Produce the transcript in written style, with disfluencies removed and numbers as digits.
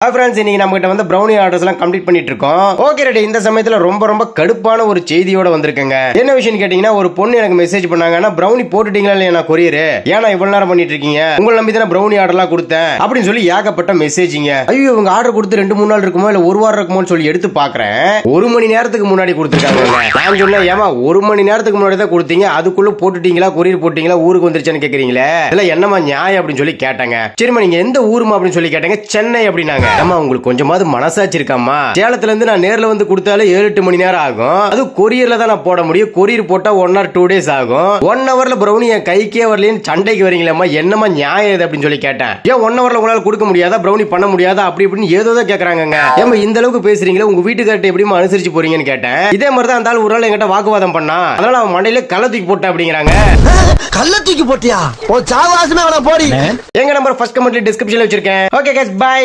Friends, இன்னைக்கு நம்ம கிட்ட வந்து ப்ரௌனி ஆர்டர்ஸ் எல்லாம் கம்ப்ளீட் பண்ணிட்டு இருக்கோம். Okay ready. இந்த சமயத்துல ரொம்ப கடுப்பான ஒரு செய்தியோட வந்திருக்கேங்க. என்ன விஷயம் கேட்டீங்கன்னா, ஒரு பொண்ணு எனக்கு மெசேஜ் பண்ணாங்கன்னா, ப்ரௌனி போட்டுட்டீங்களா இல்லையா நான் கொரியர், ஏன்னா இவ்வளவு நேரம் பண்ணிட்டு இருக்கீங்க, உங்களை நம்பி தானே ப்ரௌனி ஆர்டர்லாம் கொடுத்தேன் அப்படின்னு சொல்லி ஏகப்பட்ட மெசேஜிங்க. ஐயோ, இவங்க ஆர்டர் கொடுத்து 2-3 நாள் இருக்குமோ இல்ல ஒரு வாரம் இருக்குமோன்னு சொல்லி எடுத்து பாக்குறேன். 1 மணி நேரத்துக்கு முன்னாடி கொடுத்துருக்காங்க. நான் சொன்னேன், ஏமா 1 மணி நேரத்துக்கு முன்னாடி தான் கொடுத்தீங்க, அதுக்குள்ள போட்டுட்டீங்களா, கொரியர் போட்டீங்களா, ஊருக்கு வந்துருச்சான்னு கேக்குறீங்களே, இல்ல என்னமா நியாயம் அப்படின்னு சொல்லி கேட்டாங்க. சரிமா, நீங்க எந்த ஊருமா அப்படின்னு சொல்லி கேட்டாங்க. சென்னை அப்படின்னாங்க. ஆமா, உங்களுக்கு கொஞ்சமாவது மனசாட்சி இருக்காமா? சேலத்துல இருந்து நான் நேர்ல வந்து கொடுத்தாலே 7-8 மணி நேரம் ஆகும். அது கொரியர்ல தான் நான் போட முடியும். கொரியர் போட்டா 1 or 2 days ஆகும். 1 hourல ப்ரௌனி என் கைக்கே வரலன்னு சண்டைக்கு வரீங்களேம்மா, என்னமா நியாயம் இது அப்படின்னு சொல்லி கேட்டேன். ஏன் 1 hourல உங்களால கொடுக்க முடியாதா, ப்ரௌனி பண்ண முடியாதா அப்படி இப்படின்னு ஏதோ தான் கேக்குறாங்க. ஏமா இந்த அளவுக்கு பேசுறீங்களா, உங்க வீட்டுக்கார்ட்ட எப்படிமா அனுசரிச்சு போறீங்கன்னு கேட்டேன். இதே மாதிரி தான் அந்த ஆள் ஒரு நாள் என்கிட்ட வாக்குவாதம் பண்ணா. அதனால அவன் மண்டையில கள்ள தூக்கி போட்ட அப்படிங்கிறாங்க. கள்ள தூக்கி போட்டியா? ஓ சாவாசமே அவன போடி. எங்க நம்பர் ஃபர்ஸ்ட் கமெண்ட்ல டிஸ்கிரிப்ஷன்ல வச்சிருக்கேன். Okay guys, by.